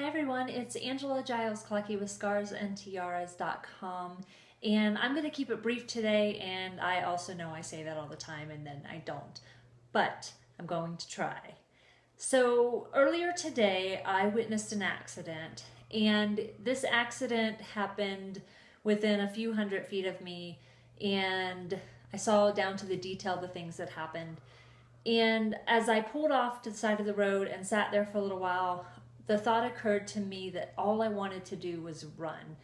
Hi everyone, it's Angela Giles Klocke with scarsandtiaras.com, and I'm going to keep it brief today, and I also know I say that all the time and then I don't, but I'm going to try. So earlier today I witnessed an accident, and this accident happened within a few hundred feet of me, and I saw down to the detail the things that happened. And as I pulled off to the side of the road and sat there for a little while, the thought occurred to me that all I wanted to do was run.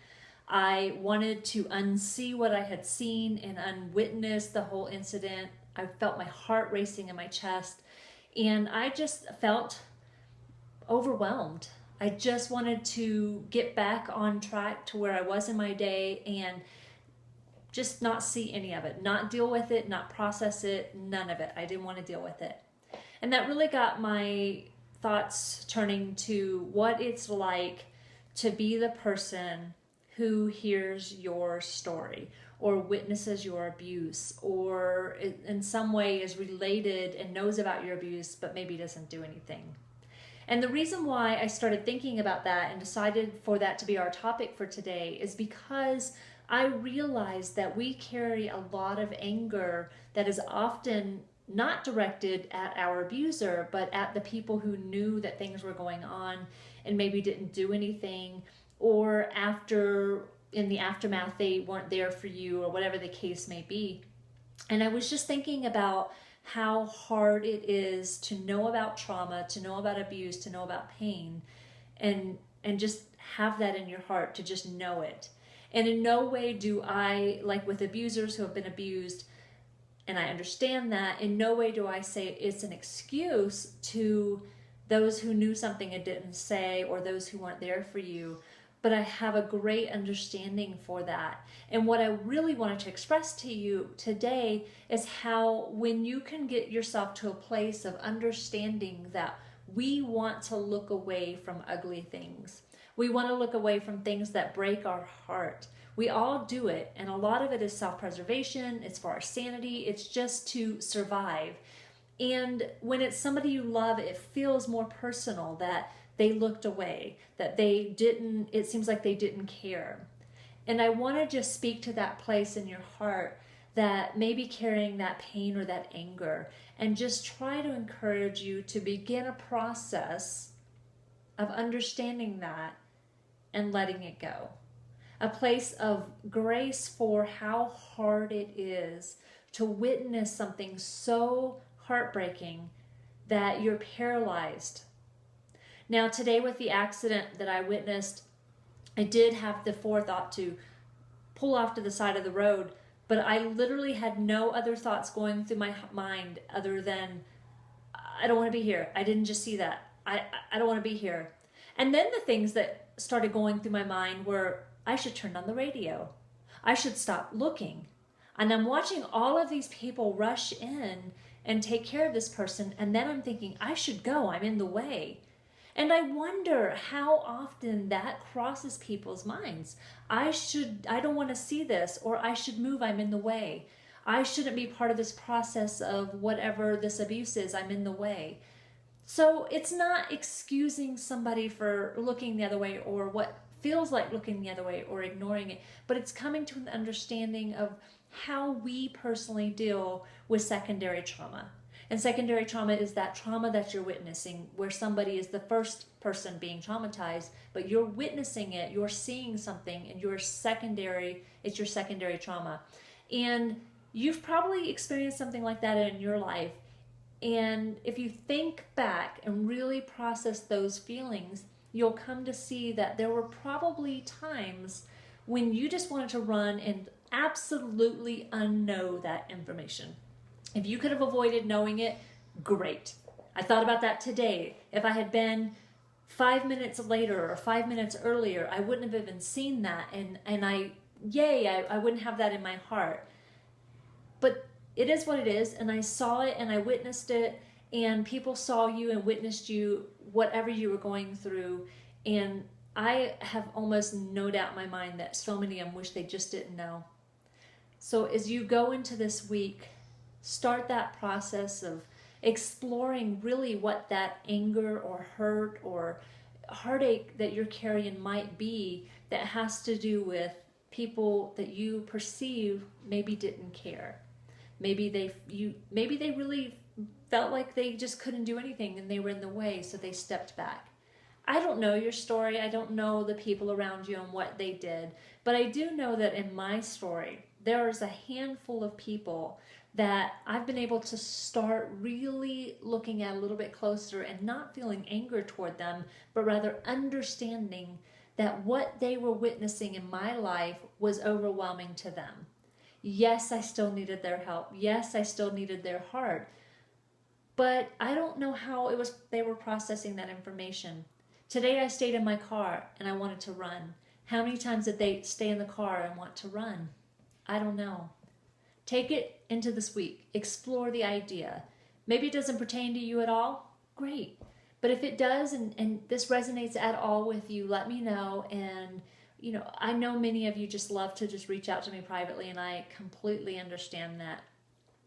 I wanted to unsee what I had seen and unwitness the whole incident. I felt my heart racing in my chest, and I just felt overwhelmed. I just wanted to get back on track to where I was in my day and just not see any of it, not deal with it, not process it, none of it. I didn't want to deal with it. And that really got my thoughts turning to what it's like to be the person who hears your story or witnesses your abuse or in some way is related and knows about your abuse but maybe doesn't do anything. And the reason why I started thinking about that and decided for that to be our topic for today is because I realized that we carry a lot of anger that is often not directed at our abuser, but at the people who knew that things were going on and maybe didn't do anything, or after in the aftermath they weren't there for you, or whatever the case may be. And I was just thinking about how hard it is to know about trauma, to know about abuse, to know about pain, and just have that in your heart, to just know it. And in no way do I, like with abusers who have been abused, and I understand that, in no way do I say it's an excuse to those who knew something and didn't say, or those who weren't there for you. But I have a great understanding for that. And what I really wanted to express to you today is how when you can get yourself to a place of understanding that we want to look away from ugly things. We want to look away from things that break our heart. We all do it, and a lot of it is self-preservation, it's for our sanity, it's just to survive. And when it's somebody you love, it feels more personal that they looked away, that they didn't, it seems like they didn't care. And I want to just speak to that place in your heart that may be carrying that pain or that anger, and just try to encourage you to begin a process of understanding that and letting it go. A place of grace for how hard it is to witness something so heartbreaking that you're paralyzed. Now today with the accident that I witnessed, I did have the forethought to pull off to the side of the road, but I literally had no other thoughts going through my mind other than, I don't want to be here. I didn't just see that. I don't want to be here. And then the things that started going through my mind were, I should turn on the radio. I should stop looking. And I'm watching all of these people rush in and take care of this person, and then I'm thinking, I should go, I'm in the way. And I wonder how often that crosses people's minds. I don't want to see this, or I should move, I'm in the way. I shouldn't be part of this process of whatever this abuse is, I'm in the way. So it's not excusing somebody for looking the other way or what feels like looking the other way or ignoring it, but it's coming to an understanding of how we personally deal with secondary trauma. And secondary trauma is that trauma that you're witnessing where somebody is the first person being traumatized, but you're witnessing it, you're seeing something, and it's your secondary trauma. And you've probably experienced something like that in your life. And if you think back and really process those feelings, you'll come to see that there were probably times when you just wanted to run and absolutely unknow that information. If you could have avoided knowing it, great. I thought about that today. If I had been 5 minutes later or 5 minutes earlier, I wouldn't have even seen that, and I wouldn't have that in my heart. But it is what it is, and I saw it and I witnessed it, and people saw you and witnessed you, whatever you were going through. And I have almost no doubt in my mind that so many of them wish they just didn't know. So as you go into this week, start that process of exploring really what that anger or hurt or heartache that you're carrying might be that has to do with people that you perceive maybe didn't care. Maybe they really felt like they just couldn't do anything and they were in the way, so they stepped back. I don't know your story. I don't know the people around you and what they did, but I do know that in my story, there is a handful of people that I've been able to start really looking at a little bit closer and not feeling anger toward them, but rather understanding that what they were witnessing in my life was overwhelming to them. Yes, I still needed their help. Yes, I still needed their heart. But I don't know how it was they were processing that information. Today I stayed in my car and I wanted to run. How many times did they stay in the car and want to run? I don't know. Take it into this week. Explore the idea. Maybe it doesn't pertain to you at all. Great. But if it does and this resonates at all with you, let me know. And, I know many of you just love to just reach out to me privately, and I completely understand that.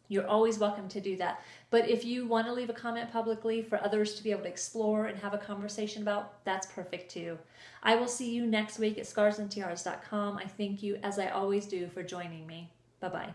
You're always welcome to do that. But if you want to leave a comment publicly for others to be able to explore and have a conversation about, that's perfect too. I will see you next week at scarsandtiaras.com. I thank you, as I always do, for joining me. Bye-bye.